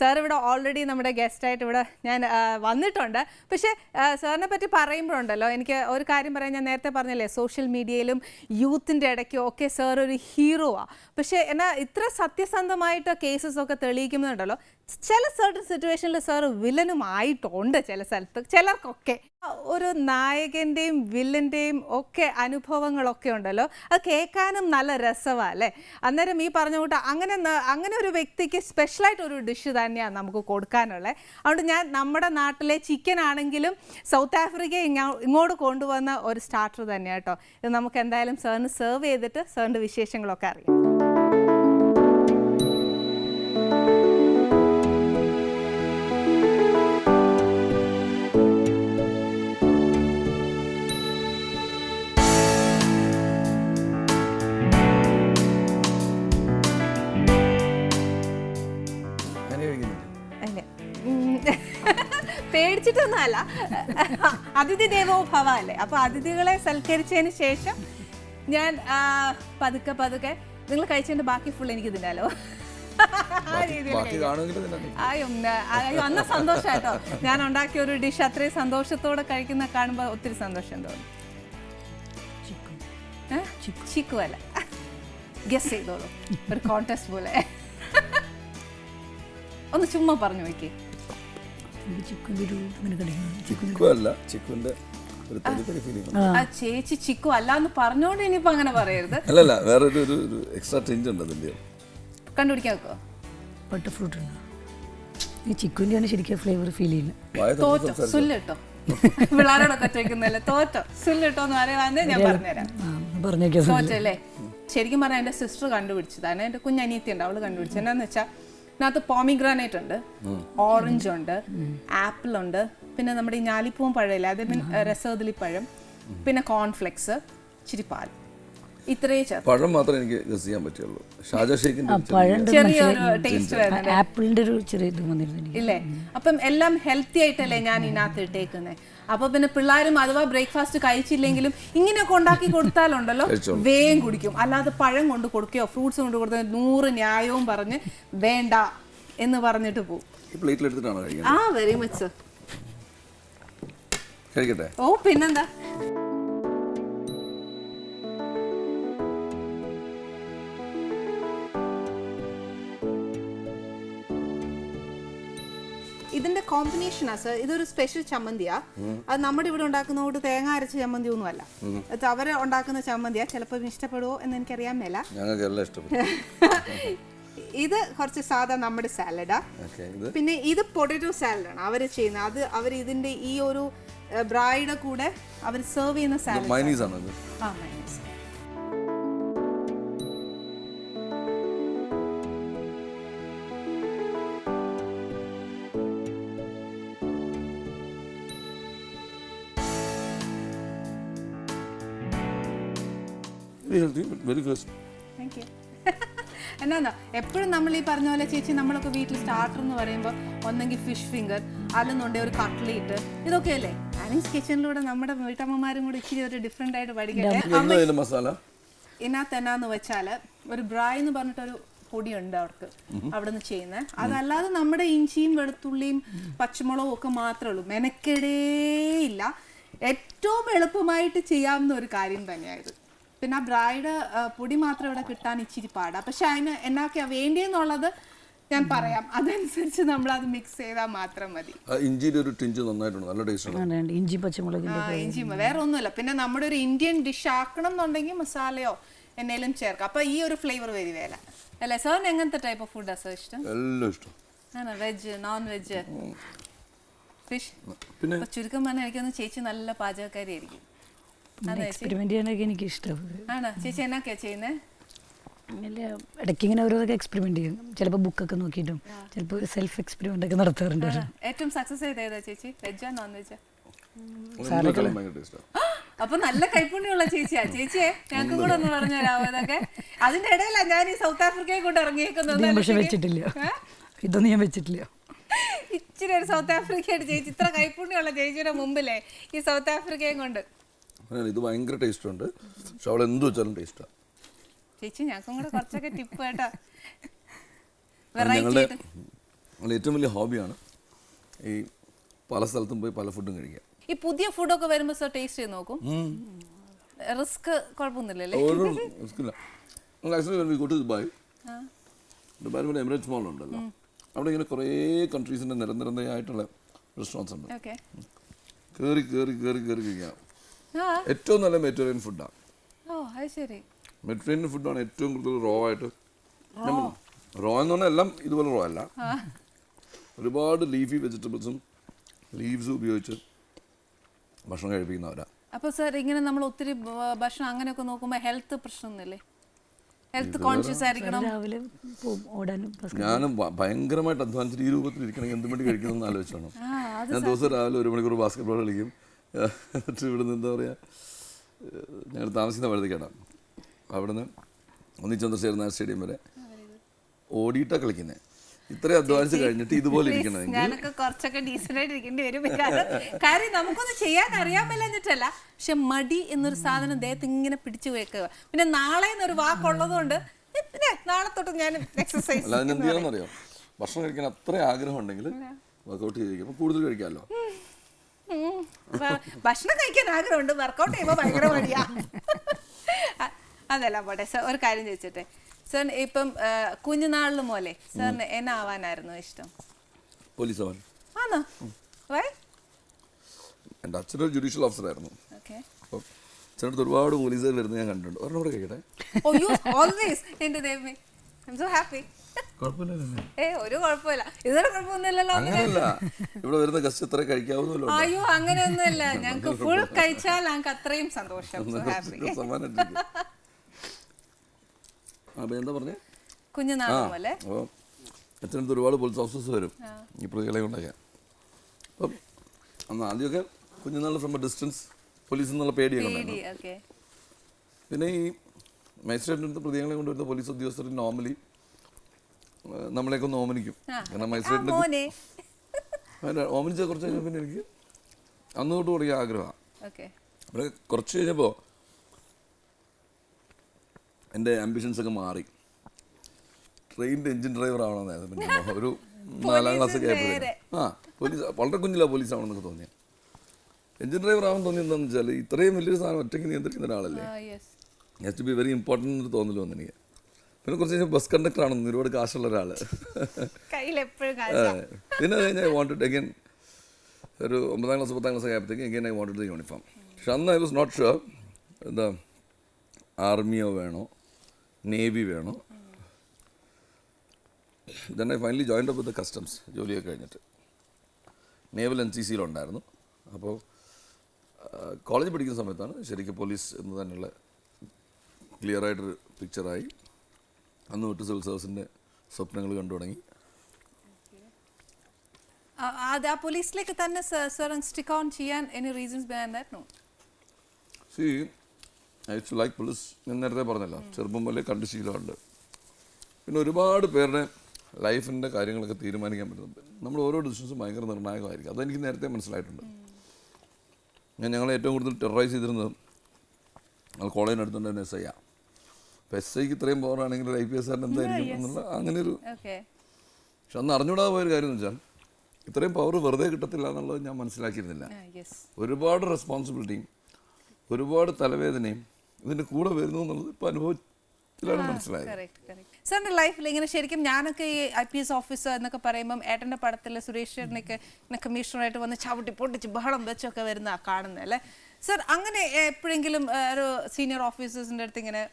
Sir ഇവിടെ already നമ്മുടെ ഗസ്റ്റായിട്ട് ഇവിടെ ഞാൻ വന്നിട്ടുണ്ട്. പക്ഷേ സാറിനെ പറ്റി പറയുമ്പോഴുണ്ടല്ലോ എനിക്ക് ഒരു കാര്യം പറയാൻ, ഞാൻ നേരത്തെ പറഞ്ഞല്ലേ സോഷ്യൽ മീഡിയയിലും യൂത്തിൻ്റെ ഇടയ്ക്കും ഒക്കെ സാർ ഒരു ഹീറോ ആണ്. പക്ഷേ എന്നാൽ ഇത്ര സത്യസന്ധമായിട്ട് കേസസ് ഒക്കെ തെളിയിക്കുന്നുണ്ടല്ലോ, ചില സർട്ടൻ സിറ്റുവേഷനിൽ സാർ വില്ലനും ആയിട്ടുണ്ട് ചില സ്ഥലത്ത്, ചിലർക്കൊക്കെ. ഒരു നായകൻ്റെയും വില്ലൻ്റെയും ഒക്കെ അനുഭവങ്ങളൊക്കെ ഉണ്ടല്ലോ, അത് കേൾക്കാനും നല്ല രസമാണ് അല്ലേ. അന്നേരം ഈ പറഞ്ഞ കൂട്ട് അങ്ങനെ ഒരു വ്യക്തിക്ക് സ്പെഷ്യലായിട്ടൊരു ഡിഷ് തന്നെയാണ് നമുക്ക് കൊടുക്കാനുള്ളത്. അതുകൊണ്ട് ഞാൻ നമ്മുടെ നാട്ടിലെ ചിക്കൻ ആണെങ്കിലും സൗത്ത് ആഫ്രിക്ക ഇങ്ങോട്ട് കൊണ്ടുവന്ന ഒരു സ്റ്റാർട്ടർ തന്നെയാണ് കേട്ടോ. ഇത് നമുക്ക് എന്തായാലും സാറിന് സെർവ് ചെയ്തിട്ട് സാറിൻ്റെ വിശേഷങ്ങളൊക്കെ അറിയാം. പേടിച്ചിട്ടൊന്നുമല്ല, അതിഥി ദേവോ ഭവ അല്ലേ. അപ്പോൾ അതിഥികളെ സൽക്കരിച്ചതിന് ശേഷം ഞാൻ പതുക്കെ നിങ്ങൾ കഴിച്ചതിൻ്റെ ബാക്കി ഫുൾ എനിക്ക് തിന്നാലോ. അന്ന സന്തോഷായിട്ടോ, ഞാൻ ഉണ്ടാക്കിയ ഒരു ഡിഷ് അത്രയും സന്തോഷത്തോടെ കഴിക്കുന്ന കാണുമ്പോൾ ഒത്തിരി സന്തോഷം തോന്നും. ചിക്കു അല്ല, ഗസ് ചെയ്തോളൂ, ഒരു കോൺടെസ്റ്റ് പോലെ. ഒന്ന് ചുമ്മാ പറഞ്ഞു നോക്കി. ചേച്ചി ചിക്കു അല്ലാന്ന് പറഞ്ഞോണ്ട് ഇനിയിപ്പോ അങ്ങനെ പറയരുത്. അല്ലല്ല, വേറെ ഒരു എക്സ്ട്രാ ടിഞ്ച് ഉണ്ട് അതിന്റെ. കണ്ടുപിടിക്കാൻ വെക്കോ? ബട്ടർ ഫ്രൂട്ട് ഉണ്ട്. ഈ ചിക്കുവിന്റെ ശരിക്കും ഫ്ലേവർ ഫീൽ ചെയ്യുന്നു. തോറ്റോ സുല്ലിട്ടോ, പിള്ളേരോടൊക്കെ ചോദിക്കുന്നല്ലേ തോറ്റോ സുല്ലിട്ടോ എന്ന് പറയാൻ ഞാൻ പറഞ്ഞുതരാം. തോറ്റല്ലേ? ശരിക്കും പറഞ്ഞാൽ എൻ്റെ സിസ്റ്റർ കണ്ടുപിടിച്ചതാണ്. എൻ്റെ കുഞ്ഞനിയത്തി ഉണ്ട്, അവള് കണ്ടുപിടിച്ചത്. എന്നാന്ന് വെച്ചാൽ ഇതിനകത്ത് പോമിഗ്രാനൈറ്റ് ഉണ്ട്, ഓറഞ്ച് ഉണ്ട്, ആപ്പിൾ ഉണ്ട്, പിന്നെ നമ്മുടെ ഈ ഞാലിപ്പൂവും പഴമില്ല അത്, പിന്നെ രസകദളി പഴം, പിന്നെ കോൺഫ്ലെക്സ്, ഇച്ചിരി പാൽ, ഇത്രയേ ചേർത്ത്. പഴം മാത്രമേ എനിക്ക് ഗസ് ചെയ്യാൻ പറ്റുള്ളൂ. ഷാജ ഷേക്കിന്റെ ചെറിയൊരു ടേസ്റ്റ് വരുന്നത്, ആപ്പിളിന്റെ ഒരു ചെറിയ ഇത് വന്നിരുന്നു ഇല്ലേ. അപ്പം എല്ലാം ഹെൽത്തി ആയിട്ടല്ലേ ഞാൻ ഇതിനകത്ത് ഇട്ടേക്കുന്നത്. അപ്പൊ പിന്നെ പിള്ളേരും അഥവാ ബ്രേക്ക്ഫാസ്റ്റ് കഴിച്ചില്ലെങ്കിലും ഇങ്ങനെയൊക്കെ ഉണ്ടാക്കി കൊടുത്താലുണ്ടല്ലോ വേഗം കുടിക്കും. അല്ലാതെ പഴം കൊണ്ട് കൊടുക്കുകയോ ഫ്രൂട്ട്സ് കൊണ്ട് കൊടുക്കുകയോ 100 ന്യായവും പറഞ്ഞ് വേണ്ട എന്ന് പറഞ്ഞിട്ട് പോകും. Very much. ഓ പിന്നെന്താ. ഇതിന്റെ കോമ്പിനേഷനാ സർ, ഇതൊരു സ്പെഷ്യൽ ചമ്മന്തിയാ. അത് നമ്മുടെ ഇവിടെ ഉണ്ടാക്കുന്ന കൊണ്ട് തേങ്ങ അരച്ച ചമ്മന്തി ഒന്നും അല്ല, അവരെ ഉണ്ടാക്കുന്ന ചമ്മന്തിയാ. ചിലപ്പോൾ ഇഷ്ടപ്പെടുവോ എന്ന് എനിക്കറിയാൻ മേല. ഇത് കുറച്ച് സാധാ നമ്മുടെ സാലഡാ. പിന്നെ ഇത് പൊട്ടറ്റോ സാലഡാണ് അവര് ചെയ്യുന്നത്. അത് അവർ ഇതിന്റെ ഈ ഒരു ബ്രൈഡ് കൂടെ അവർ സെർവ് ചെയ്യുന്ന സാലഡ്. എന്നാ എപ്പോഴും നമ്മൾ ഈ പറഞ്ഞ പോലെ ചേച്ചി നമ്മളൊക്കെ വീട്ടിൽ സ്റ്റാർട്ടർ എന്ന് പറയുമ്പോൾ ഒന്നെങ്കിൽ ഫിഷ് ഫിംഗർ, അല്ലെന്നുണ്ടെങ്കിൽ ഒരു കട്ട്ലേറ്റ്, ഇതൊക്കെ അല്ലേ. ആനിങ്സ് കിച്ചണിലൂടെ നമ്മുടെ വീട്ടമ്മമാരും കൂടി ഇച്ചിരി ഒരു ഡിഫറെന്റ് ആയിട്ട് പഠിക്കട്ടെ. ഇതിനകത്ത് എന്നാന്ന് വെച്ചാൽ ഒരു ബ്രായ് എന്ന് പറഞ്ഞിട്ടൊരു പൊടിയുണ്ട് അവർക്ക് അവിടെ നിന്ന് ചെയ്യുന്നത്. അതല്ലാതെ നമ്മുടെ ഇഞ്ചിയും വെളുത്തുള്ളിയും പച്ചമുളകും ഒക്കെ മാത്രമേ ഉള്ളൂ, മെനക്കെടേയില്ല. ഏറ്റവും എളുപ്പമായിട്ട് ചെയ്യാവുന്ന ഒരു കാര്യം തന്നെയായത്. പിന്നെ ആ ബ്രൈഡ് പൊടി മാത്രം ഇവിടെ കിട്ടാൻ ഇച്ചിരി പാടാ. പക്ഷെ അതിന് എന്നൊക്കെയാ വേണ്ടിയെന്നുള്ളത് ഞാൻ പറയാം, അതനുസരിച്ച് നമ്മൾ അത് മിക്സ് ചെയ്താൽ മാത്രം മതി. ഇഞ്ചി പച്ചമുളക്, ഇഞ്ചി വേറെ ഒന്നുമില്ല. പിന്നെ നമ്മുടെ ഒരു ഇന്ത്യൻ ഡിഷ് ആക്കണം എന്നുണ്ടെങ്കിൽ മസാലയോ എന്നേലും ചേർക്കാം. അപ്പൊ ഈ ഒരു ഫ്ലേവർ വരി വേല അല്ലേ. സാറിന് എങ്ങനത്തെ ടൈപ്പ് ഓഫ് ഫുഡാ സാർ ഇഷ്ടം? ആണോ? Veg, non veg, fish? ചുരുക്കം പറഞ്ഞാൽ എനിക്കൊന്ന് ചേച്ചി നല്ല പാചകക്കാരി ആയിരിക്കും. എക്സ്പെരിമെന്റ് ചെയ്യാനൊക്കെ എനിക്ക് ഇഷ്ടമാണ്. ആണോ? ചേച്ചി എന്നൊക്കെയാ ചെയ്യുന്നത്? ഇടയ്ക്ക് ഇങ്ങനെ ഓരോന്നൊക്കെ എക്സ്പെരിമെന്റ് ചെയ്യും. ചിലപ്പോൾ ബുക്കൊക്കെ നോക്കിയിട്ടും ചിലപ്പോൾ ഒരു സെൽഫ് എക്സ്പെരിമെന്റ് ഒക്കെ നടത്താറുണ്ട്. ഏറ്റവും സക്സസ് ചെയ്തേതാ ചേച്ചി? വെജാ നോൺ വെജാ? അപ്പൊ നല്ല കൈപ്പുണ്യമുള്ള ചേച്ചിയാ. ചേച്ചിയെ ഞങ്ങൾക്ക് കൂടെ ഒന്ന് പറഞ്ഞു തരാമോ ഇതൊക്കെ? അതിന്റെ ഇടയിലാണ് ഞാൻ ഈ സൗത്ത് ആഫ്രിക്കയെ കൊണ്ട് ഇറങ്ങിയേക്കുന്നത്. ഇതൊന്നും ഞാൻ വെച്ചിട്ടില്ല. ഇച്ചിരി ഒരു സൗത്ത് ആഫ്രിക്കയായിട്ട് ചേച്ചി, ഇത്ര കൈപ്പുണ്യമുള്ള ചേച്ചിയുടെ മുമ്പിലേ ഈ സൗത്ത് ആഫ്രിക്കയും കൊണ്ട്. ഇത് ഭയങ്കര ടേസ്റ്റ് ഉണ്ട്, പക്ഷെ അവൾ എന്ത് വെച്ചാലും ടേസ്റ്റാ. ചേച്ചി ഞങ്ങൾക്കും കൂടെ കുറച്ചൊക്കെ ടിപ്പ് കേട്ടോ. അതിൽ ഏറ്റവും വലിയ ഹോബിയാണ് ഈ പല സ്ഥലത്തും പോയി പല ഫുഡും കഴിക്കുക. ഈ പുതിയ ഫുഡൊക്കെ വരുമ്പോൾ സർ ടേസ്റ്റ് ചെയ്ത് നോക്കും? റിസ്ക് കുഴപ്പമൊന്നുമില്ലല്ലേ? ഒരു റിസ്ക്കില്ല. Actually go to Dubai. ദുബായിൽ പിന്നെ എമിറേറ്റ്സ് മോൾ ഉണ്ടല്ലോ, അവിടെ ഇങ്ങനെ കുറേ കൺട്രീസിൻ്റെ നിരന്തരമായിട്ടുള്ള റെസ്റ്റോറൻറ്റ്സ് ഉണ്ട്. കയറി കയറി കയറി കയറി കഴിക്കാം. ഏറ്റവും നല്ല മെഡിറ്ററേനിയൻ ഫുഡാണ്. മെഡിറ്ററേനിയൻ ഫുഡാണ് ഏറ്റവും കൂടുതൽ റോ ആയിട്ട്. റോ എന്ന് പറഞ്ഞാൽ എല്ലാം ഇതുപോലെ റോ അല്ല, ഒരുപാട് ലീഫി വെജിറ്റബിൾസും ലീവ്സും ഉപയോഗിച്ച് ഭക്ഷണം കഴിപ്പിക്കുന്നവരാ. അപ്പോൾ സർ ഇങ്ങനെ നമ്മൾ ഒത്തിരി ഭക്ഷണം അങ്ങനെയൊക്കെ നോക്കുമ്പോൾ ഹെൽത്ത് പ്രശ്നമൊന്നുമില്ലേ? ഹെൽത്ത് കോൺഷ്യസ് ആയിരിക്കണം. രാവിലെ ഓടാനും ഞാനും ഭയങ്കരമായിട്ട് അധ്വാനിച്ചിട്ട് ഈ രൂപത്തിൽ ഇരിക്കണമെങ്കിൽ എന്ത് വേണ്ടി കഴിക്കണമെന്ന് ആലോചിച്ചാണ്. ഞാൻ ദിവസം രാവിലെ 1 മണിക്കൂർ ബാസ്കറ്റ് ബോൾ കളിക്കും. ഇവിടുന്ന് എന്താ പറയുക, ഞങ്ങൾ താമസിക്കുന്ന വഴുതിക്കേടാ, അവിടുന്ന് ചന്ദ്രശേഖരനാഥ് സ്റ്റേഡിയം വരെ ഓടിയിട്ടാണ് കളിക്കുന്നത്. ഇത്രയും അധ്വാനിച്ച് കഴിഞ്ഞിട്ട് ഇതുപോലെ ഇരിക്കണമെങ്കിൽ ഞാനൊക്കെ കുറച്ചൊക്കെ ഡീസൻ്റ് ആയിട്ട് ഇരിക്കേണ്ടി വരും. കാര്യം നമുക്കൊന്നും ചെയ്യാൻ അറിയാൻ പറ്റില്ല, പക്ഷെ മടി എന്നൊരു സാധനം ദേഹത്ത് ഇങ്ങനെ പിടിച്ചു വെക്കുക. പിന്നെ നാളെ എന്നൊരു വാക്കുള്ളതുകൊണ്ട് പിന്നെ നാളെ തൊട്ട് ഞാൻ എക്സസൈസ്. അല്ല, അതിനെന്തിനാണെന്നറിയോ, ഭക്ഷണം കഴിക്കാൻ അത്ര ആഗ്രഹം ഉണ്ടെങ്കിൽ വർക്കൗട്ട് ചെയ്തിരിക്കുമ്പോൾ കൂടുതൽ കഴിക്കാമല്ലോ. ഭക്ഷണം കഴിക്കാൻ ആഗ്രഹമുണ്ട്, വർക്കൗട്ട് ചെയ്യുമ്പോൾ ഭയങ്കര മടിയാ. അതല്ല പോട്ടെ സർ, ഒരു കാര്യം ചോദിച്ചിട്ടെ സാറിന് ഇപ്പം കുഞ്ഞുനാളിൽ പോലെ സാറിന് എന്നാ ആവാനായിരുന്നു ഇഷ്ടം? പോലീസ് ആവാൻ. ആണോ? എൻ്റെ അച്ഛനൊരു ജുഡീഷ്യൽ ഓഫീസർ ആയിരുന്നു. അപ്പം അച്ഛനടുത്ത് ഒരുപാട് പോലീസുകാർ വരുന്നത് ഞാൻ കണ്ടിട്ടുണ്ട്. ഒരെണ്ണം കൂടെ കഴിക്കട്ടെ? എൻ്റെ ദൈവമേ, ഐ ആം സോ ഹാപ്പി. ഒരു കുഴപ്പമില്ല, ഇതൊരു കുഴപ്പമൊന്നുമില്ലല്ലോ. അങ്ങനെയല്ല, ഇവിടെ വരുന്ന ഗസ്റ്റ് എത്ര കഴിക്കാവുന്നല്ലോ. അയ്യോ അങ്ങനെയൊന്നുമില്ല, ഞങ്ങൾക്ക് ഫുൾ കഴിച്ചാൽ ഞങ്ങൾക്ക് അത്രയും സന്തോഷം. എന്താ പറഞ്ഞേ? കുഞ്ഞുനാള് പോലെ അപ്പോൾ അച്ഛനടുത്ത് ഒരുപാട് പോലീസ് ഓഫീസേഴ്സ് വരും ഈ പ്രതികളെ കൊണ്ടൊക്കെ. അപ്പം അന്ന് ആദ്യമൊക്കെ കുഞ്ഞുനാളിൽ ഫ്രം എ ഡിസ്റ്റൻസ് പോലീസ് എന്നുള്ള പേടിയൊക്കെ ഉണ്ടായിരുന്നു. പിന്നെ ഈ മജിസ്ട്രേറ്റിൻ്റെ അടുത്ത് പ്രതികളെ കൊണ്ടുവരുന്ന പോലീസ് ഉദ്യോഗസ്ഥർ നോർമലി നമ്മളെയൊക്കെ ഒന്ന് ഓമനിക്കും. കാരണം മജിസ്ട്രേറ്റിൻ്റെ ഓമനിച്ച കുറച്ച് കഴിഞ്ഞാൽ പിന്നെ എനിക്ക് അന്ന് തൊട്ട് തുടങ്ങിയ ആഗ്രഹമാണ്. പിന്നെ കുറച്ച് കഴിഞ്ഞപ്പോൾ എൻ്റെ ആംബിഷൻസൊക്കെ മാറി. ട്രെയിനിൻ്റെ എൻജിൻ ഡ്രൈവർ ആവണമെന്നായിരുന്നു. പിന്നെ ഒരു 4ാം ക്ലാസ്സൊക്കെ ആയപ്പോഴേ പോലീസ് വളരെ കുഞ്ഞില്ല പോലീസ് ആവണമെന്നൊക്കെ തോന്നിയത്. എൻജിൻ ഡ്രൈവർ ആവാൻ തോന്നി എന്താണെന്ന് വെച്ചാൽ ഇത്രയും വലിയൊരു സാധനം ഒറ്റയ്ക്ക് നിയന്ത്രിക്കുന്ന ഒരാളല്ലേ, has to be very important എന്നൊരു തോന്നൽ വന്നു എനിക്ക്. പിന്നെ കുറച്ച് കഴിഞ്ഞാൽ ബസ് കണ്ടക്ടർ ആണെന്ന്, ഒരുപാട് കാശുള്ള ഒരാൾ. പിന്നെ കഴിഞ്ഞാൽ ഐ വാണ്ടഡ് അഗൈൻ ഒരു 9ാം ക്ലാസ് 10ാം ക്ലാസ് ആയപ്പോഴത്തേക്ക് again I wanted the uniform. പക്ഷെ അന്ന് ഐ വാസ് നോട്ട് ഷുവർ എന്താ ആർമിയോ വേണോ നേവി വേണോ. Then I finally joined up with the customs. ജോലിയൊക്കെ കഴിഞ്ഞിട്ട് നേവൽ NCCയിലുണ്ടായിരുന്നു. അപ്പോൾ കോളേജിൽ പഠിക്കുന്ന സമയത്താണ് ശരിക്കും പോലീസ് എന്ന് തന്നെയുള്ള ക്ലിയറായിട്ടൊരു പിക്ചറായി. അന്ന് തൊട്ട് സിവിൽ സർവീസിൻ്റെ സ്വപ്നങ്ങൾ കണ്ടു തുടങ്ങി. പോലീസിലേക്ക് തന്നെ സ്റ്റിക്ക് ഓൺ ചെയ്യാൻ any reasons behind that? No. See I too like police. ഞാൻ നേരത്തെ പറഞ്ഞല്ലോ, ചെറുപ്പം പോലെ കണ്ട് ശീലമുണ്ട്. പിന്നെ ഒരുപാട് പേരുടെ ലൈഫിൻ്റെ കാര്യങ്ങളൊക്കെ തീരുമാനിക്കാൻ പറ്റുന്നുണ്ട്. നമ്മൾ ഓരോ ഡിസിഷൻസും ഭയങ്കര നിർണായകമായിരിക്കും. അതെനിക്ക് നേരത്തെ മനസ്സിലായിട്ടുണ്ട്. ഞങ്ങളെ ഏറ്റവും കൂടുതൽ ടെററൈസ് ചെയ്തിരുന്നത് ഞങ്ങൾ കോളേജിനടുത്തുണ്ട് തന്നെ SI. അപ്പോൾ SIക്ക് ഇത്രയും പവറാണെങ്കിൽ IPS എന്തായിരിക്കും എന്നുള്ള അങ്ങനെ ഒരു. പക്ഷെ അന്ന് അറിഞ്ഞുകൂടാതെ പോയൊരു കാര്യം എന്ന് വെച്ചാൽ ഇത്രയും പവർ വെറുതെ കിട്ടത്തില്ല എന്നുള്ളത് ഞാൻ മനസ്സിലാക്കിയിരുന്നില്ല. ഒരുപാട് റെസ്പോൺസിബിലിറ്റിയും ഒരുപാട് തലവേദനയും ഇതിൻ്റെ കൂടെ വരുന്നു എന്നുള്ളത് ഇപ്പോൾ അനുഭവത്തിലാണ് മനസ്സിലായത്. സാറിൻ്റെ ലൈഫിൽ ഇങ്ങനെ ശരിക്കും ഞാനൊക്കെ ഈ IPS ഓഫീസർ എന്നൊക്കെ പറയുമ്പം ഏട്ടൻ്റെ പടത്തിൽ സുരേഷ് ചേട്ടനൊക്കെ ഇങ്ങനെ കമ്മീഷണറായിട്ട് വന്ന് ചവിട്ടി പൊട്ടിച്ച് ബഹളം വെച്ചൊക്കെ വരുന്ന കാണുന്നത് അല്ലേ സർ? അങ്ങനെ എപ്പോഴെങ്കിലും ഒരു സീനിയർ ഓഫീസേഴ്സിൻ്റെ അടുത്ത് ഇങ്ങനെ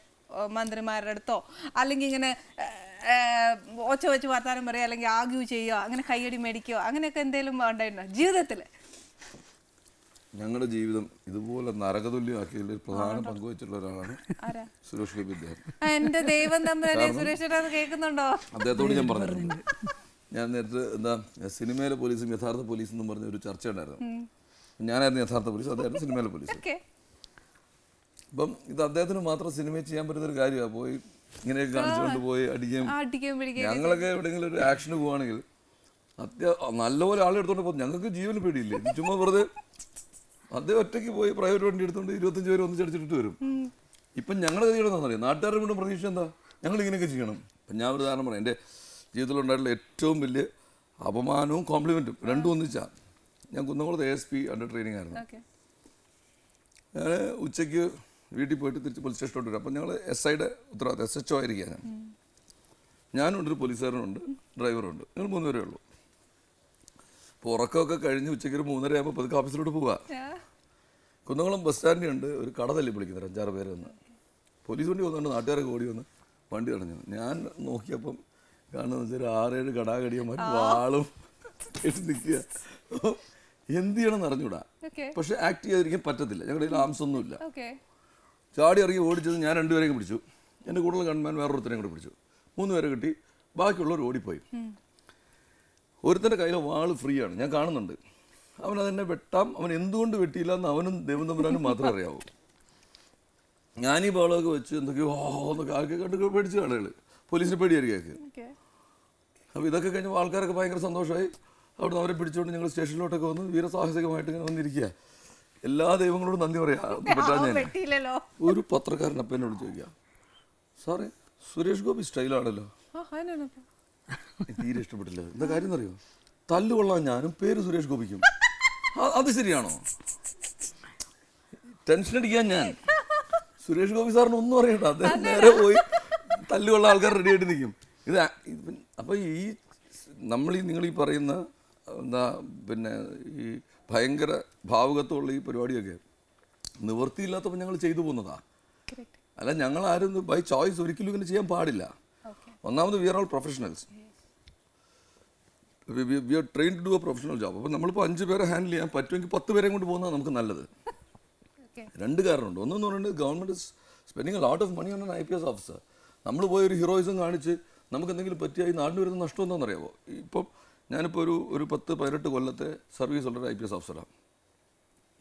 മന്ത്രിമാരുടെ അടുത്തോ അല്ലെങ്കിൽ ഇങ്ങനെ ഒച്ച വെച്ച് വർത്താനം പറയുക അല്ലെങ്കിൽ ആഗ്യൂ ചെയ്യുക, അങ്ങനെ കയ്യടി മേടിക്കുകയോ അങ്ങനെയൊക്കെ എന്തെങ്കിലും ഉണ്ടായിട്ടുണ്ടോ ജീവിതത്തിൽ? ഞങ്ങളുടെ ജീവിതം ഇതുപോലെ നരകതുല്യമാക്കിയതിൽ പ്രധാന പങ്കുവച്ചിട്ടുള്ള ഒരാളാണ് സുരേഷ് ഗോപി. എന്റെ ദൈവം തമ്പുരാനെ, സുരേഷ് കേൾക്കുന്നുണ്ടോ? അദ്ദേഹത്തോട് ഞാൻ പറഞ്ഞിട്ടുണ്ട്. ഞാൻ നേരത്തെ എന്താ സിനിമയിലെ പോലീസും യഥാർത്ഥ പോലീസും എന്നും പറഞ്ഞ ഒരു ചർച്ച ഉണ്ടായിരുന്നു. ഞാനായിരുന്നു യഥാർത്ഥ പോലീസ്, അദ്ദേഹം സിനിമയിലെ പോലീസ്. അപ്പം ഇത് അദ്ദേഹത്തിന് മാത്രം സിനിമയിൽ ചെയ്യാൻ പറ്റുന്നൊരു കാര്യമാണ്. പോയി ഇങ്ങനെയൊക്കെ കാണിച്ചുകൊണ്ട് പോയി അടിക്കുകയും. ഞങ്ങളൊക്കെ എവിടെയെങ്കിലും ഒരു ആക്ഷന് പോവുകയാണെങ്കിൽ നല്ലപോലെ ആളെടുത്തോണ്ട് പോകും. ഞങ്ങൾക്ക് ജീവന് പേടിയില്ലേ, ചുമ്മാ വെറുതെ അദ്ദേഹം ഒറ്റയ്ക്ക് പോയി പ്രൈവറ്റ് വണ്ടി എടുത്തുകൊണ്ട് 25 പേര് ഒന്നിച്ചടിച്ചിട്ട് വരും. ഇപ്പം ഞങ്ങളുടെ ചെയ്യണമെന്ന് അറിയാം. നാട്ടുകാരുടെ കൊണ്ട് പ്രതീക്ഷ എന്താ, ഞങ്ങൾ ഇങ്ങനെയൊക്കെ ചെയ്യണം. അപ്പം ഞാൻ ഒരു ഉദാഹരണം പറയാം. എൻ്റെ ജീവിതത്തിലുണ്ടായിട്ടുള്ള ഏറ്റവും വലിയ അപമാനവും കോംപ്ലിമെൻറ്റും രണ്ടും ഒന്നിച്ചാ. ഞാൻ കുന്നംകുളത്ത് ASP അണ്ടർ ട്രെയിനിങ് ആയിരുന്നു. ഓക്കെ. ഞാൻ ഉച്ചയ്ക്ക് വീട്ടിൽ പോയിട്ട് തിരിച്ച് പോലീസ് സ്റ്റേഷനിലോട്ട് വരും. അപ്പം ഞങ്ങൾ SIയുടെ ഉത്തരവാദിത്തം SHO ആയിരിക്കുക. ഞാനുണ്ട്, ഒരു പോലീസുകാരനുണ്ട്, ഡ്രൈവറുണ്ട്, ഞങ്ങൾ 3 പേരേ ഉള്ളൂ. അപ്പോൾ ഉറക്കമൊക്കെ കഴിഞ്ഞ് ഉച്ചയ്ക്ക് ഒരു 3:30 ആകുമ്പോൾ പതുക്കെ ഓഫീസിലോട്ട് പോവുക. കുന്നംകുളം ബസ് സ്റ്റാൻഡിലുണ്ട് ഒരു കട തല്ലി വിളിക്കുന്നത് 5-6 പേര് വന്ന്. പോലീസ് വണ്ടി വന്നുകൊണ്ട് നാട്ടുകാരൊക്കെ ഓടി വന്ന് വണ്ടി തടഞ്ഞു. ഞാൻ നോക്കിയപ്പം കാണുന്നത് വെച്ചാൽ 6-7 കടാകടിയന്മാർ വാളും ഇട്ട് നിൽക്കുക. എന്ത് ചെയ്യണമെന്ന് അറിഞ്ഞൂടാ. പക്ഷെ ആക്ട് ചെയ്യാതിരിക്കാൻ പറ്റത്തില്ല. ഞങ്ങളുടെ കയ്യിൽ ആംസ് ഒന്നുമില്ല. ചാടി ഇറങ്ങി ഓടിച്ചത് ഞാൻ 2 പേരെയും പിടിച്ചു. എൻ്റെ കൂടുതൽ ഗൺമാൻ വേറൊരുത്തരെയും കൂടെ പിടിച്ചു. 3 പേരെ കിട്ടി. ബാക്കിയുള്ളവർ ഓടിപ്പോയി. ഒരുത്തൻ്റെ കയ്യിലെ വാള് ഫ്രീ ആണ്, ഞാൻ കാണുന്നുണ്ട്. അവനതെന്നെ വെട്ടാം. അവൻ എന്തുകൊണ്ട് വെട്ടിയില്ല എന്ന് അവനും ദൈവം തമ്പുരാനും മാത്രമേ അറിയാവൂ. ഞാനീ ബഹളമൊക്കെ വെച്ച് എന്തൊക്കെയോ എന്നൊക്കെ ആൾക്കാർ കണ്ട് പേടിച്ച് ആളുകൾ. പോലീസിന് പേടിയായിരിക്കും. അപ്പോൾ ഇതൊക്കെ കഴിഞ്ഞപ്പോൾ ആൾക്കാരൊക്കെ ഭയങ്കര സന്തോഷമായി. അവിടെ അവരെ പിടിച്ചുകൊണ്ട് ഞങ്ങൾ സ്റ്റേഷനിലോട്ടൊക്കെ വന്ന് വീരസാഹസികമായിട്ട് ഇങ്ങനെ വന്നിരിക്കുക. എല്ലാ ദൈവങ്ങളോടും നന്ദി പറയാം. പറ്റാഞ്ഞ ഒരു പത്രക്കാരൻ അപ്പം എന്നോട് ചോദിക്കുക, സാറേ സുരേഷ് ഗോപി സ്റ്റൈലാണല്ലോ. തീരെ ഇഷ്ടപ്പെട്ടില്ല. എന്താ കാര്യം എന്നറിയോ? തല്ലുകൊള്ളാൻ ഞാനും, പേര് സുരേഷ് ഗോപിക്കും. അത് ശരിയാണോ? ടെൻഷൻ അടിക്കാൻ ഞാൻ. സുരേഷ് ഗോപി സാറിന് ഒന്നും അറിയണ്ട. അദ്ദേഹം നേരെ പോയി തല്ലുകൊള്ള ആൾക്കാർ റെഡി ആയിട്ട് നിൽക്കും. ഇത് അപ്പോൾ ഈ നിങ്ങൾ ഈ പറയുന്ന എന്താ പിന്നെ ഈ ഭയങ്കര ഭാവുകത്വമുള്ള ഈ പരിപാടിയൊക്കെ നിവൃത്തിയില്ലാത്തപ്പോൾ ഞങ്ങൾ ചെയ്തു പോകുന്നതാ. അല്ല, ഞങ്ങൾ ആരും ബൈ ചോയ്സ് ഒരിക്കലും ഇങ്ങനെ ചെയ്യാൻ പാടില്ല. ഒന്നാമത് we are all professionals. We are train to do a professional job. അപ്പോൾ നമ്മളിപ്പോൾ 5 പേരെ ഹാൻഡിൽ ചെയ്യാൻ പറ്റുമെങ്കിൽ 10 പേരെയും കൊണ്ട് പോകുന്നതാണ് നമുക്ക് നല്ലത്. 2 കാരണമുണ്ട്. ഒന്നെന്ന് പറയുന്നത് government is spending a lot of money on an IPS officer. നമ്മൾ പോയി ഒരു ഹീറോയിസം കാണിച്ച് നമുക്ക് എന്തെങ്കിലും പറ്റിയാൽ ഈ നാടിന് വരുന്ന നഷ്ടം എന്താണെന്നറിയാമോ? ഇപ്പം ഞാനിപ്പോൾ ഒരു 10-18 കൊല്ലത്തെ സർവീസ് ഉള്ളൊരു IPS ഓഫീസറാണ്.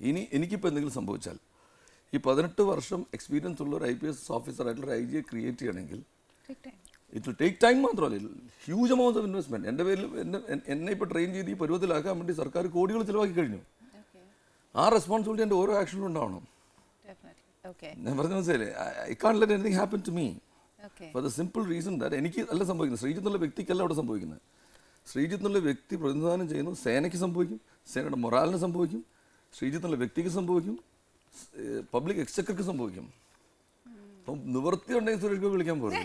ഇനി എനിക്കിപ്പോൾ എന്തെങ്കിലും സംഭവിച്ചാൽ ഈ 18 വർഷം എക്സ്പീരിയൻസ് ഉള്ള ഒരു IPS ഓഫീസറായിട്ടുള്ള IG ക്രിയേറ്റ് ചെയ്യണമെങ്കിൽ ഇറ്റ് വിൽ ടേക്ക് ടൈം. മാത്രമല്ല ഹ്യൂജ് അമൗണ്ട്സ് ഓഫ് ഇൻവെസ്റ്റ്മെൻറ്റ്. എൻ്റെ പേരിൽ എന്നെ ഇപ്പോൾ ട്രെയിൻ ചെയ്ത് ഈ പരുവത്തിലാക്കാൻ വേണ്ടി സർക്കാർ കോടികൾ ചിലവാക്കി കഴിഞ്ഞു. ആ റെസ്പോൺസിബിലിറ്റി എൻ്റെ ഓരോ ആക്ഷനിലും ഉണ്ടാവണം. ഞാൻ പറഞ്ഞ മനസ്സിലായില്ലേ? I can't let anything happen to me for the simple reason that എനിക്ക് അല്ല സംഭവിക്കുന്നത്. ശ്രീജിത്ത് എന്നുള്ള വ്യക്തിക്കല്ല അവിടെ സംഭവിക്കുന്നത്. ശ്രീജിത്ത് എന്നുള്ള വ്യക്തി പ്രതിനിധാനം ചെയ്യുന്നു സേനയ്ക്ക് സംഭവിക്കും, സേനയുടെ മൊറാലിന് സംഭവിക്കും, ശ്രീജിത്ത് എന്നുള്ള വ്യക്തിക്ക് സംഭവിക്കും, പബ്ലിക് എക്സ്ചക്കർക്ക് സംഭവിക്കും. അപ്പം നിവൃത്തി ഉണ്ടെങ്കിൽ സുരേഷ് ഗോപി വിളിക്കാൻ പോകും.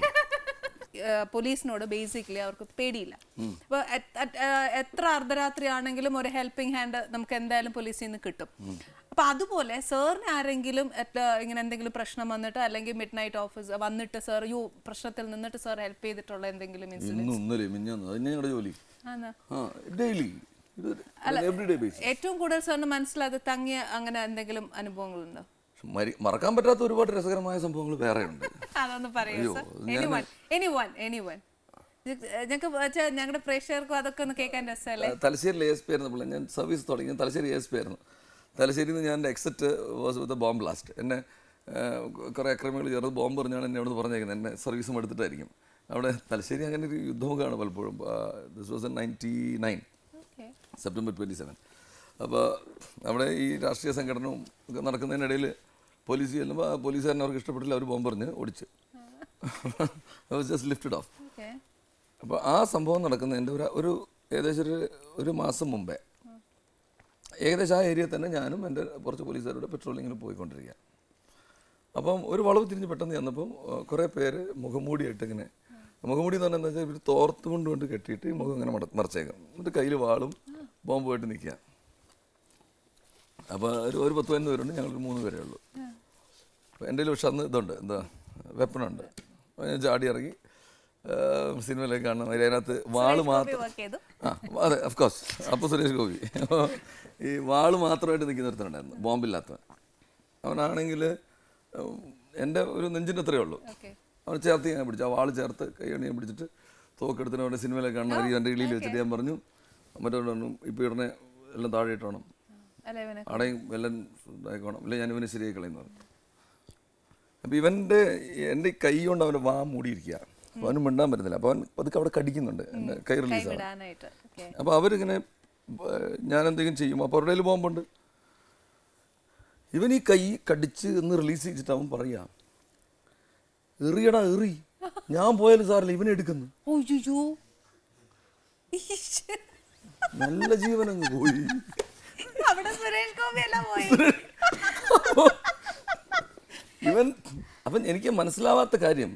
പോലീസിനോട് ബേസിക്കലി അവർക്ക് പേടിയില്ല. ഇപ്പോൾ എത്ര അർദ്ധരാത്രി ആണെങ്കിലും ഒരു ഹെൽപ്പിംഗ് ഹാൻഡ് നമുക്ക് എന്തായാലും പോലീസിൽ നിന്ന് കിട്ടും. അപ്പൊ അതുപോലെ സാറിന് ആരെങ്കിലും ഇങ്ങനെ എന്തെങ്കിലും പ്രശ്നം വന്നിട്ട് അല്ലെങ്കിൽ മിഡ് നൈറ്റ് ഓഫീസ് വന്നിട്ട് സാർ പ്രശ്നത്തിൽ നിന്നിട്ട് സാർ ഹെൽപ്പ് ചെയ്തിട്ടുള്ള എന്തെങ്കിലും ഏറ്റവും കൂടുതൽ സാറിന് മനസ്സിലാതെ തങ്ങിയ അങ്ങനെ എന്തെങ്കിലും അനുഭവങ്ങളുണ്ടോ? മറക്കാൻ പറ്റാത്ത ഒരുപാട് രസകരമായ സംഭവങ്ങൾ വേറെ ഉണ്ട്. അതൊന്ന് പറയൂ. ഞങ്ങളുടെ പ്രേക്ഷകർക്കും അതൊക്കെ ഒന്ന് കേൾക്കാൻ രസമല്ലേ? തലശ്ശേരിയിൽ ASP ആയിരുന്നപ്പോൾ ഞാൻ സർവീസ് തുടങ്ങി. തലശ്ശേരി ASP ആയിരുന്നു. തലശ്ശേരിയിൽ നിന്ന് ഞാൻ exit was with bomb blast. എന്നെ കുറേ അക്രമികൾ ചേർന്ന് ബോംബ് പറഞ്ഞാണ് എന്നെ അവിടെ പറഞ്ഞേക്കുന്നത്. എന്നെ സർവീസും എടുത്തിട്ടായിരിക്കും. അവിടെ തലശ്ശേരി അങ്ങനെ ഒരു യുദ്ധമുഖമാണ് പലപ്പോഴും. This was in 99 September 27. അപ്പോൾ അവിടെ ഈ രാഷ്ട്രീയ സംഘടനവും ഒക്കെ നടക്കുന്നതിനിടയിൽ പോലീസ് ചെല്ലുമ്പോൾ പോലീസുകാരനെ അവർക്ക് ഇഷ്ടപ്പെട്ടില്ല. അവർ ബോംബ് പറഞ്ഞ് ഓടിച്ച് ജസ്റ്റ് ലിഫ്റ്റഡ് ഓഫ്. അപ്പോൾ ആ സംഭവം നടക്കുന്നതിൻ്റെ ഒരു ഏകദേശം ഒരു മാസം മുമ്പേ ഏകദേശം ആ ഏരിയയിൽ തന്നെ ഞാനും എൻ്റെ കുറച്ച് പോലീസുകാരുടെ പെട്രോളിങ്ങിന് പോയിക്കൊണ്ടിരിക്കുക. അപ്പം ഒരു വളവ് തിരിഞ്ഞ് പെട്ടെന്ന് ചെന്നപ്പം കുറേ പേര് മുഖംമൂടിയായിട്ട് ഇങ്ങനെ, മുഖംമൂടി എന്ന് പറഞ്ഞാൽ എന്താ വെച്ചാൽ ഇവർ തോർത്ത് കൊണ്ട് കെട്ടിയിട്ട് മുഖം ഇങ്ങനെ മറച്ചേക്കാം. എന്നിട്ട് കയ്യിൽ വാളും ബോംബുമായിട്ട് നിൽക്കുക. അപ്പോൾ ഒരു 10-15 പേരുണ്ട്. ഞങ്ങൾ 3 പേരേ ഉള്ളൂ. അപ്പോൾ എൻ്റെ കയ്യിൽ പക്ഷെ അന്ന് ഇതുണ്ട്, എന്താ വെപ്പണുണ്ട്. ഞാൻ ചാടി ഇറങ്ങി സിനിമയിലേക്ക് കാണണം. അതിനകത്ത് വാള് മാത്രം, അതെ ഓഫ്കോഴ്സ്. അപ്പോൾ സുരേഷ് ഗോപി ഈ വാള് മാത്രമായിട്ട് നിൽക്കുന്ന ഒരുത്തനുണ്ടായിരുന്നു, ബോംബില്ലാത്ത. അവനാണെങ്കിൽ എൻ്റെ ഒരു നെഞ്ചിൻ്റെ അത്രയേ ഉള്ളൂ. അവൻ ചേർത്ത് ഞാൻ പിടിച്ചു. ആ വാള് ചേർത്ത് കൈയാണ് ഞാൻ പിടിച്ചിട്ട് തോക്കെടുത്തിന് അവൻ്റെ സിനിമയിലേക്ക് കാണണം. എൻ്റെ ഇളിയിൽ വെച്ചിട്ട് ഞാൻ പറഞ്ഞു, മറ്റേ ഇപ്പോൾ ഉടനെ എല്ലാം താഴെ ഇട്ടോണം, അടയും എല്ലാം ഇതായിക്കോണം, ഇല്ല ഞാൻ ഇവനെ ശരിയായി കളയുന്നു പറഞ്ഞു. അപ്പോൾ എൻ്റെ കൈ കൊണ്ട് അവൻ്റെ വാ മൂടിയിരിക്കുക. അപ്പോൾ അവന് മിണ്ടാൻ പറ്റുന്നില്ല. അപ്പോൾ അവൻ പതുക്കെ അവിടെ കടിക്കുന്നുണ്ട്, എൻ്റെ കൈ റിലീസാണ്. അപ്പോൾ അവരിങ്ങനെ ഞാൻ എന്തെങ്കിലും ചെയ്യും. അപ്പോൾ അവരുടെ കയ്യിൽ ബോംബുണ്ട്. ഇവൻ ഈ കൈ കടിച്ച് എന്ന് റിലീസ് ചെയ്തിട്ട് അവൻ പറയാ, എറിയടാ എറി, ഞാൻ പോയാലും സാറില്ല ഇവനെ എടുക്കുന്നു. നല്ല ജീവനങ്ങ് പോയി. അവിടെ സുരേഷ് ഗോപി എല്ലാം പോയി. ഇവൻ അപ്പം എനിക്ക് മനസ്സിലാവാത്ത കാര്യം,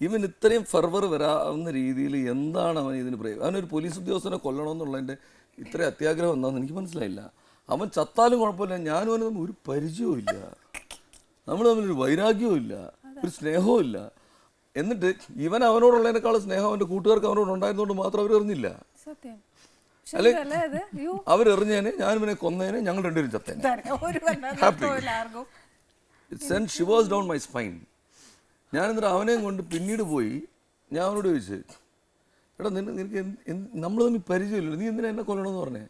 ഇവൻ ഇത്രയും ഫെർവർ വരാവുന്ന രീതിയിൽ എന്താണ് അവൻ ഇതിന് പ്രയോഗം? അവനൊരു പോലീസ് ഉദ്യോഗസ്ഥനെ കൊല്ലണമെന്നുള്ളതിൻ്റെ ഇത്രയും അത്യാഗ്രഹം എന്താണെന്ന് എനിക്ക് മനസ്സിലായില്ല. അവൻ ചത്താലും കുഴപ്പമില്ല, ഞാനും അവന് തമ്മിൽ ഒരു പരിചയവും ഇല്ല, നമ്മൾ തമ്മിലൊരു വൈരാഗ്യവും ഇല്ല, ഒരു സ്നേഹവും ഇല്ല. എന്നിട്ട് ഇവൻ അവനോടുള്ളതിനേക്കാൾ സ്നേഹം അവൻ്റെ കൂട്ടുകാർക്ക് അവനോട് ഉണ്ടായിരുന്നതുകൊണ്ട് മാത്രം അവർ എറിഞ്ഞില്ല. സത്യം. അല്ലെ അയ്യോ, അവരെറിഞ്ഞേനെ, ഞാൻ ഇവനെ കൊന്നേനെ, ഞങ്ങൾ രണ്ടുപേരും ചത്തേനെ. Sent shivers down my spine. ഞാൻ എന്നിട്ട് അവനെയും കൊണ്ട് പിന്നീട് പോയി ഞാൻ അവനോട് ചോദിച്ചു, എടാ നിനക്ക് നമ്മൾ തമ്മിൽ പരിചയമില്ലല്ലോ, നീ എന്തിനാ എന്നെ കൊല്ലണമെന്ന് പറഞ്ഞേ?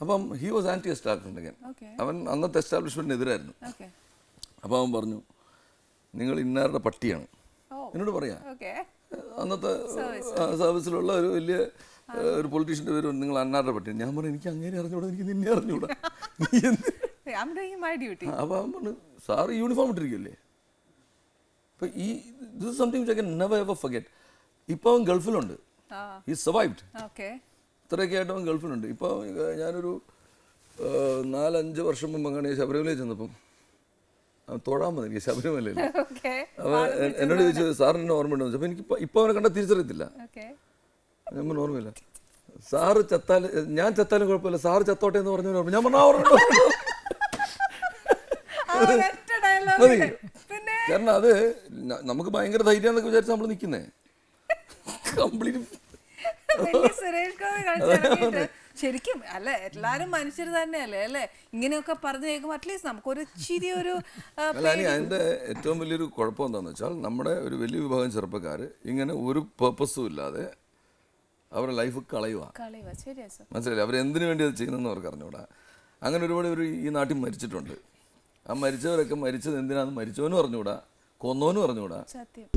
അപ്പം ഹി വാസ് ആൻറ്റി എസ്റ്റാബ്ലിഷ്മെന്റ്. അവൻ അന്നത്തെ എസ്റ്റാബ്ലിഷ്മെന്റിനെതിരായിരുന്നു. അപ്പോൾ അവൻ പറഞ്ഞു, നിങ്ങൾ ഇന്നാരുടെ പട്ടിയാണ്. എന്നോട് പറയാം, അന്നത്തെ സർവീസിലുള്ള ഒരു വലിയ ഒരു പൊളിറ്റീഷ്യൻ്റെ പേര്, നിങ്ങൾ അന്നാരുടെ പട്ടിയാണ്. ഞാൻ പറഞ്ഞു, എനിക്ക് അങ്ങനെ അറിഞ്ഞൂടാ, എനിക്ക് നിന്നെ അറിഞ്ഞൂടാ, നീ എന്ത്? അപ്പോൾ അവൻ പറഞ്ഞു, സാറ് യൂണിഫോം ഇട്ടിരിക്കല്ലേ. അപ്പോൾ ഈ this is something which I can never ever forget. ഇപ്പോൾ അവൻ ഗൾഫിലുണ്ട്, ഹി സർവൈവ്ഡ്. ഇത്രയൊക്കെ ആയിട്ട് അവൻ ഗൾഫിലുണ്ട്. ഇപ്പോൾ ഞാനൊരു 4-5 വർഷം മുമ്പ് അങ്ങനെ ശബരിമലയിൽ ചെന്നപ്പം അവൻ തൊഴാൻ വന്നു എനിക്ക് ശബരിമലയിൽ. അവൻ എന്നോട് ചോദിച്ചു, സാറിന് എന്നെ ഓർമ്മയുണ്ടെന്ന് ചോദിച്ചു. അപ്പോൾ എനിക്ക് ഇപ്പോൾ അവനെ കണ്ടാൽ തിരിച്ചറിയത്തില്ല. ഞാൻ ഓർമ്മയില്ല. സാറ് ചത്താലും ഞാൻ ചത്താലും കുഴപ്പമില്ല, സാറ് ചത്തോട്ടെ എന്ന് പറഞ്ഞു. ഞാൻ പറഞ്ഞു മതി. കാരണം അത് നമുക്ക് ഭയങ്കര ധൈര്യം എന്നൊക്കെ വിചാരിച്ച് നമ്മൾ നിൽക്കുന്നേ. കംപ്ലീറ്റ് ശരിക്കും അല്ലെ, എല്ലാരും മനുഷ്യർ തന്നെയല്ലേ അല്ലെ? ഇങ്ങനെയൊക്കെ പറഞ്ഞു കേൾക്കുമ്പോൾ അറ്റ്ലീസ്റ്റ് നമുക്കൊരു ചിരി ഒരു അല്ല. അതിൻ്റെ ഏറ്റവും വലിയൊരു കുഴപ്പം എന്താണെന്ന് വെച്ചാൽ, നമ്മുടെ ഒരു വലിയ വിഭാഗം ചെറുപ്പക്കാർ ഇങ്ങനെ ഒരു പേർപ്പസും ഇല്ലാതെ അവരുടെ ലൈഫ് കളയുക. മനസ്സിലായില്ലേ? അവരെന്തിനു വേണ്ടി അത് ചെയ്യുന്നതെന്ന് അവർക്ക് അറിഞ്ഞൂടാ. അങ്ങനെ ഒരുപാട് പേര് ഈ നാട്ടിൽ മരിച്ചിട്ടുണ്ട്. ആ മരിച്ചവരൊക്കെ മരിച്ചത് എന്തിനാണെന്ന് മരിച്ചവനും അറിഞ്ഞൂടാ, കൊന്നവനും അറിഞ്ഞൂടാ. സത്യം.